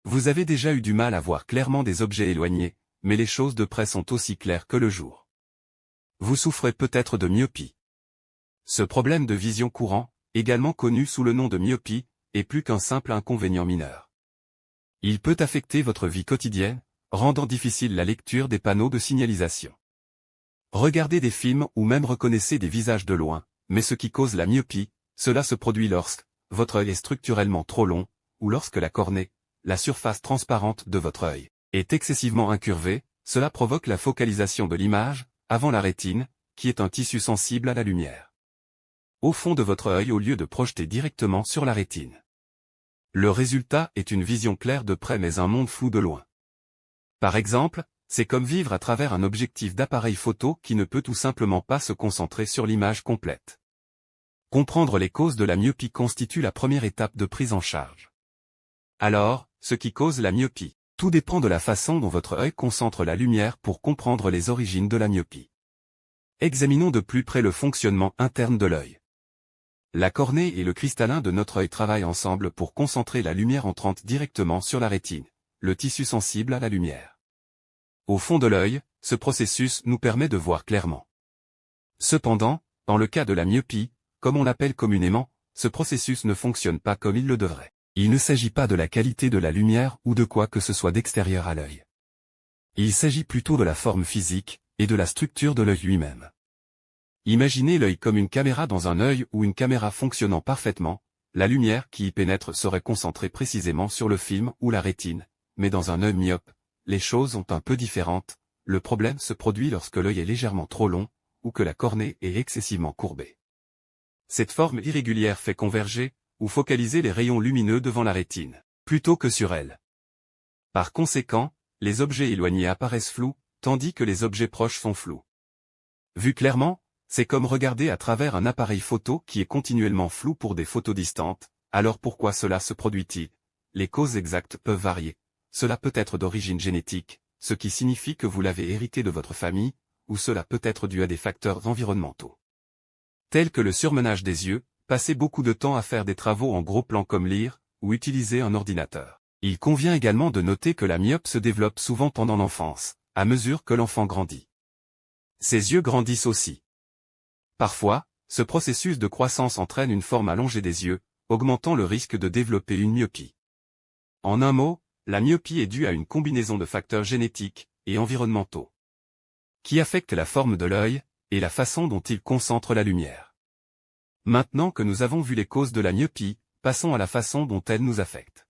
Vous avez déjà eu du mal à voir clairement des objets éloignés, mais les choses de près sont aussi claires que le jour. Vous souffrez peut-être de myopie. Ce problème de vision courant, également connu sous le nom de myopie, est plus qu'un simple inconvénient mineur. Il peut affecter votre vie quotidienne, rendant difficile la lecture des panneaux de signalisation. Regardez des films ou même reconnaissez des visages de loin, mais ce qui cause la myopie, cela se produit lorsque votre œil est structurellement trop long, ou lorsque la cornée, la surface transparente de votre œil, est excessivement incurvée, cela provoque la focalisation de l'image, avant la rétine, qui est un tissu sensible à la lumière. Au fond de votre œil au lieu de projeter directement sur la rétine. Le résultat est une vision claire de près mais un monde flou de loin. Par exemple, c'est comme vivre à travers un objectif d'appareil photo qui ne peut tout simplement pas se concentrer sur l'image complète. Comprendre les causes de la myopie constitue la première étape de prise en charge. Alors, ce qui cause la myopie, tout dépend de la façon dont votre œil concentre la lumière pour comprendre les origines de la myopie. Examinons de plus près le fonctionnement interne de l'œil. La cornée et le cristallin de notre œil travaillent ensemble pour concentrer la lumière entrante directement sur la rétine, le tissu sensible à la lumière. Au fond de l'œil, ce processus nous permet de voir clairement. Cependant, dans le cas de la myopie, comme on l'appelle communément, ce processus ne fonctionne pas comme il le devrait. Il ne s'agit pas de la qualité de la lumière ou de quoi que ce soit d'extérieur à l'œil. Il s'agit plutôt de la forme physique et de la structure de l'œil lui-même. Imaginez l'œil comme une caméra dans un œil ou une caméra fonctionnant parfaitement, la lumière qui y pénètre serait concentrée précisément sur le film ou la rétine, mais dans un œil myope, les choses sont un peu différentes, le problème se produit lorsque l'œil est légèrement trop long, ou que la cornée est excessivement courbée. Cette forme irrégulière fait converger, ou focaliser les rayons lumineux devant la rétine, plutôt que sur elle. Par conséquent, les objets éloignés apparaissent flous, tandis que les objets proches sont flous. Vu clairement, c'est comme regarder à travers un appareil photo qui est continuellement flou pour des photos distantes, alors pourquoi cela se produit-il? Les causes exactes peuvent varier. Cela peut être d'origine génétique, ce qui signifie que vous l'avez hérité de votre famille, ou cela peut être dû à des facteurs environnementaux. Tels que le surmenage des yeux, passer beaucoup de temps à faire des travaux en gros plan comme lire, ou utiliser un ordinateur. Il convient également de noter que la myope se développe souvent pendant l'enfance, à mesure que l'enfant grandit. Ses yeux grandissent aussi. Parfois, ce processus de croissance entraîne une forme allongée des yeux, augmentant le risque de développer une myopie. En un mot, la myopie est due à une combinaison de facteurs génétiques et environnementaux qui affectent la forme de l'œil et la façon dont il concentre la lumière. Maintenant que nous avons vu les causes de la myopie, passons à la façon dont elle nous affecte.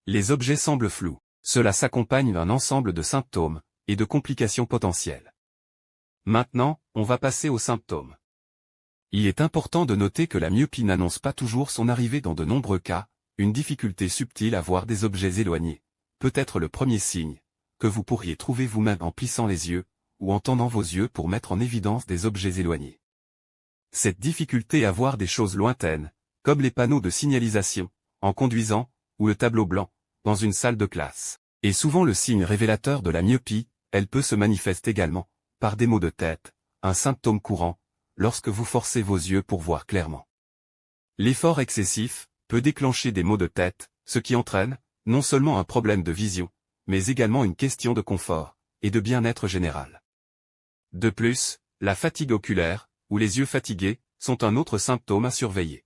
Les objets semblent flous. Cela s'accompagne d'un ensemble de symptômes et de complications potentielles. Maintenant, on va passer aux symptômes. Il est important de noter que la myopie n'annonce pas toujours son arrivée dans de nombreux cas, une difficulté subtile à voir des objets éloignés, peut être le premier signe, que vous pourriez trouver vous-même en plissant les yeux, ou en tendant vos yeux pour mettre en évidence des objets éloignés. Cette difficulté à voir des choses lointaines, comme les panneaux de signalisation, en conduisant, ou le tableau blanc, dans une salle de classe, est souvent le signe révélateur de la myopie. Elle peut se manifester également par des maux de tête, un symptôme courant, lorsque vous forcez vos yeux pour voir clairement. L'effort excessif peut déclencher des maux de tête, ce qui entraîne, non seulement un problème de vision, mais également une question de confort, et de bien-être général. De plus, la fatigue oculaire, ou les yeux fatigués, sont un autre symptôme à surveiller.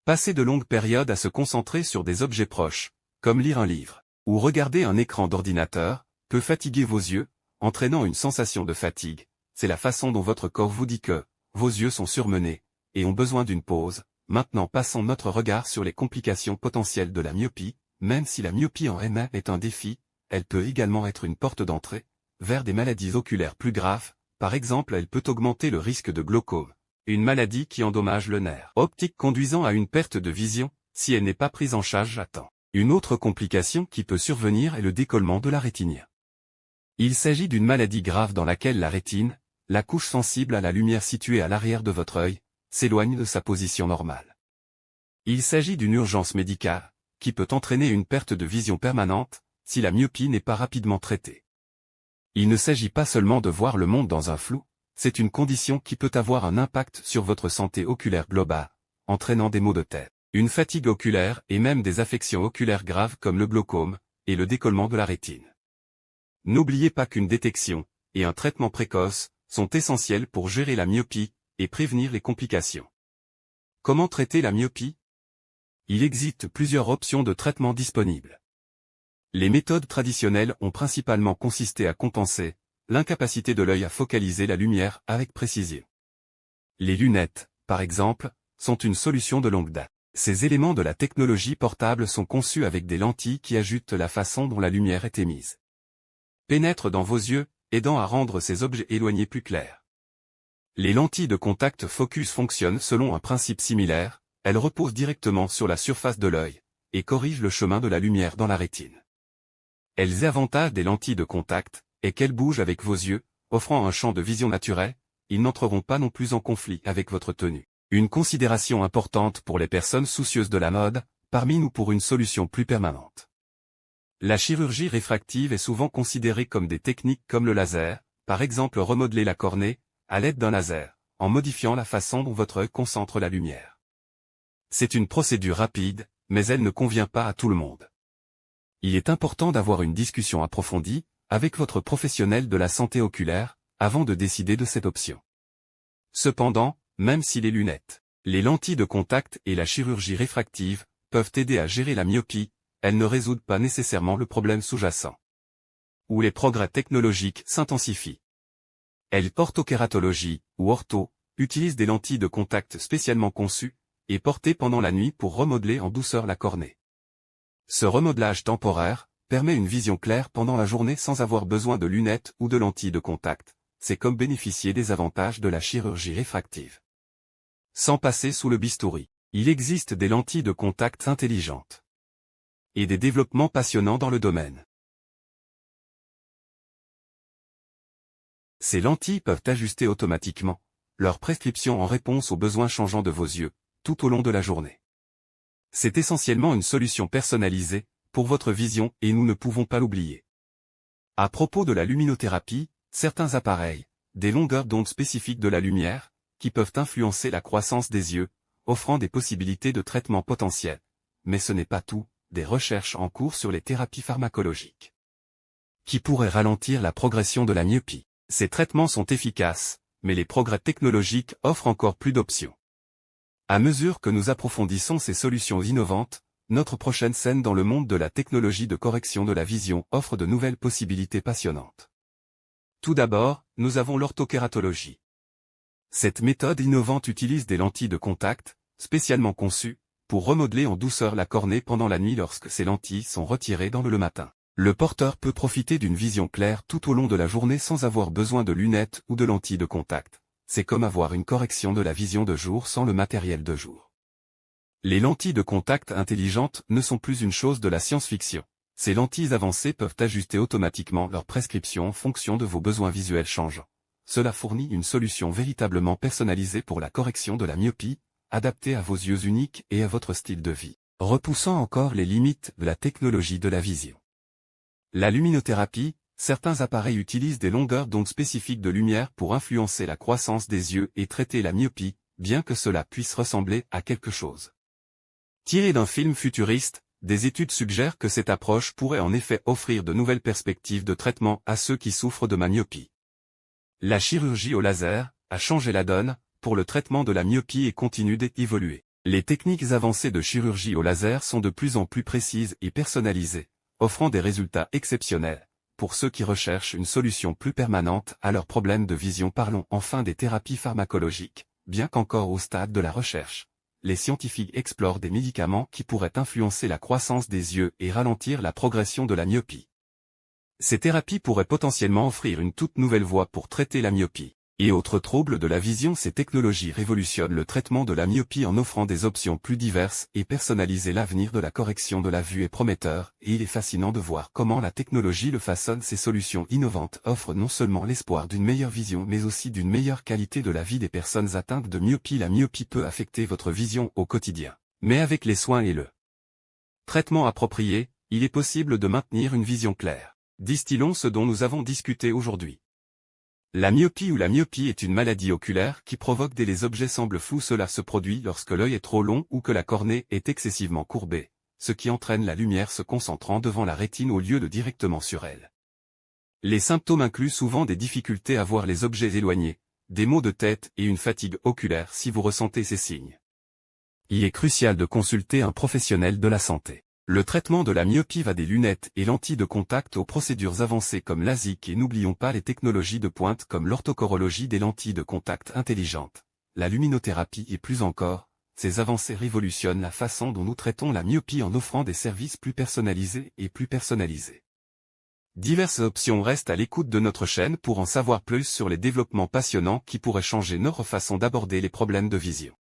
Passer de longues périodes à se concentrer sur des objets proches, comme lire un livre, ou regarder un écran d'ordinateur, peut fatiguer vos yeux, entraînant une sensation de fatigue. C'est la façon dont votre corps vous dit que vos yeux sont surmenés et ont besoin d'une pause. Maintenant passons notre regard sur les complications potentielles de la myopie. Même si la myopie en elle-même est un défi, elle peut également être une porte d'entrée vers des maladies oculaires plus graves. Par exemple, elle peut augmenter le risque de glaucome, une maladie qui endommage le nerf optique conduisant à une perte de vision, si elle n'est pas prise en charge à temps. Une autre complication qui peut survenir est le décollement de la rétine. Il s'agit d'une maladie grave dans laquelle la rétine, la couche sensible à la lumière située à l'arrière de votre œil, s'éloigne de sa position normale. Il s'agit d'une urgence médicale, qui peut entraîner une perte de vision permanente, si la myopie n'est pas rapidement traitée. Il ne s'agit pas seulement de voir le monde dans un flou, c'est une condition qui peut avoir un impact sur votre santé oculaire globale, entraînant des maux de tête, une fatigue oculaire et même des affections oculaires graves comme le glaucome et le décollement de la rétine. N'oubliez pas qu'une détection et un traitement précoce sont essentiels pour gérer la myopie et prévenir les complications. Comment traiter la myopie? Il existe plusieurs options de traitement disponibles. Les méthodes traditionnelles ont principalement consisté à compenser l'incapacité de l'œil à focaliser la lumière avec précision. Les lunettes, par exemple, sont une solution de longue date. Ces éléments de la technologie portable sont conçus avec des lentilles qui ajustent la façon dont la lumière est émise. Pénètrent dans vos yeux, aidant à rendre ces objets éloignés plus clairs. Les lentilles de contact focus fonctionnent selon un principe similaire, elles reposent directement sur la surface de l'œil, et corrigent le chemin de la lumière dans la rétine. Elles avantage des lentilles de contact, et qu'elles bougent avec vos yeux, offrant un champ de vision naturel, ils n'entreront pas non plus en conflit avec votre tenue. Une considération importante pour les personnes soucieuses de la mode, parmi nous pour une solution plus permanente. La chirurgie réfractive est souvent considérée comme des techniques comme le laser, par exemple remodeler la cornée, à l'aide d'un laser, en modifiant la façon dont votre œil concentre la lumière. C'est une procédure rapide, mais elle ne convient pas à tout le monde. Il est important d'avoir une discussion approfondie, avec votre professionnel de la santé oculaire, avant de décider de cette option. Cependant, même si les lunettes, les lentilles de contact et la chirurgie réfractive peuvent aider à gérer la myopie, elles ne résoudent pas nécessairement le problème sous-jacent. Où les progrès technologiques s'intensifient. L'orthokératologie, ou ortho, utilise des lentilles de contact spécialement conçues et portées pendant la nuit pour remodeler en douceur la cornée. Ce remodelage temporaire permet une vision claire pendant la journée sans avoir besoin de lunettes ou de lentilles de contact. C'est comme bénéficier des avantages de la chirurgie réfractive. Sans passer sous le bistouri, il existe des lentilles de contact intelligentes. Et des développements passionnants dans le domaine. Ces lentilles peuvent ajuster automatiquement leur prescription en réponse aux besoins changeants de vos yeux, tout au long de la journée. C'est essentiellement une solution personnalisée pour votre vision et nous ne pouvons pas l'oublier. À propos de la luminothérapie, certains appareils, des longueurs d'onde spécifiques de la lumière, qui peuvent influencer la croissance des yeux, offrant des possibilités de traitement potentiels. Mais ce n'est pas tout, des recherches en cours sur les thérapies pharmacologiques, qui pourraient ralentir la progression de la myopie. Ces traitements sont efficaces, mais les progrès technologiques offrent encore plus d'options. À mesure que nous approfondissons ces solutions innovantes, notre prochaine scène dans le monde de la technologie de correction de la vision offre de nouvelles possibilités passionnantes. Tout d'abord, nous avons l'orthokératologie. Cette méthode innovante utilise des lentilles de contact, spécialement conçues, pour remodeler en douceur la cornée pendant la nuit lorsque ces lentilles sont retirées dans le matin. Le porteur peut profiter d'une vision claire tout au long de la journée sans avoir besoin de lunettes ou de lentilles de contact. C'est comme avoir une correction de la vision de jour sans le matériel de jour. Les lentilles de contact intelligentes ne sont plus une chose de la science-fiction. Ces lentilles avancées peuvent ajuster automatiquement leur prescription en fonction de vos besoins visuels changeants. Cela fournit une solution véritablement personnalisée pour la correction de la myopie, adaptée à vos yeux uniques et à votre style de vie, repoussant encore les limites de la technologie de la vision. La luminothérapie, certains appareils utilisent des longueurs d'onde spécifiques de lumière pour influencer la croissance des yeux et traiter la myopie, bien que cela puisse ressembler à quelque chose. Tiré d'un film futuriste, des études suggèrent que cette approche pourrait en effet offrir de nouvelles perspectives de traitement à ceux qui souffrent de myopie. La chirurgie au laser a changé la donne pour le traitement de la myopie et continue d'évoluer. Les techniques avancées de chirurgie au laser sont de plus en plus précises et personnalisées, offrant des résultats exceptionnels pour ceux qui recherchent une solution plus permanente à leurs problèmes de vision. Parlons enfin des thérapies pharmacologiques, bien qu'encore au stade de la recherche. Les scientifiques explorent des médicaments qui pourraient influencer la croissance des yeux et ralentir la progression de la myopie. Ces thérapies pourraient potentiellement offrir une toute nouvelle voie pour traiter la myopie et autres troubles de la vision. Ces technologies révolutionnent le traitement de la myopie en offrant des options plus diverses et personnalisées. L'avenir de la correction de la vue est prometteur, et il est fascinant de voir comment la technologie le façonne. Ces solutions innovantes offrent non seulement l'espoir d'une meilleure vision mais aussi d'une meilleure qualité de la vie des personnes atteintes de myopie. La myopie peut affecter votre vision au quotidien, mais avec les soins et le traitement approprié, il est possible de maintenir une vision claire. Distillons ce dont nous avons discuté aujourd'hui. La myopie ou la myopie est une maladie oculaire qui provoque dès les objets semblent flous. Cela se produit lorsque l'œil est trop long ou que la cornée est excessivement courbée, ce qui entraîne la lumière se concentrant devant la rétine au lieu de directement sur elle. Les symptômes incluent souvent des difficultés à voir les objets éloignés, des maux de tête et une fatigue oculaire si vous ressentez ces signes. Il est crucial de consulter un professionnel de la santé. Le traitement de la myopie va des lunettes et lentilles de contact aux procédures avancées comme LASIK et n'oublions pas les technologies de pointe comme l'orthocorologie des lentilles de contact intelligentes, la luminothérapie et plus encore. Ces avancées révolutionnent la façon dont nous traitons la myopie en offrant des services plus personnalisés et plus personnalisés. Diverses options restent à l'écoute de notre chaîne pour en savoir plus sur les développements passionnants qui pourraient changer notre façon d'aborder les problèmes de vision.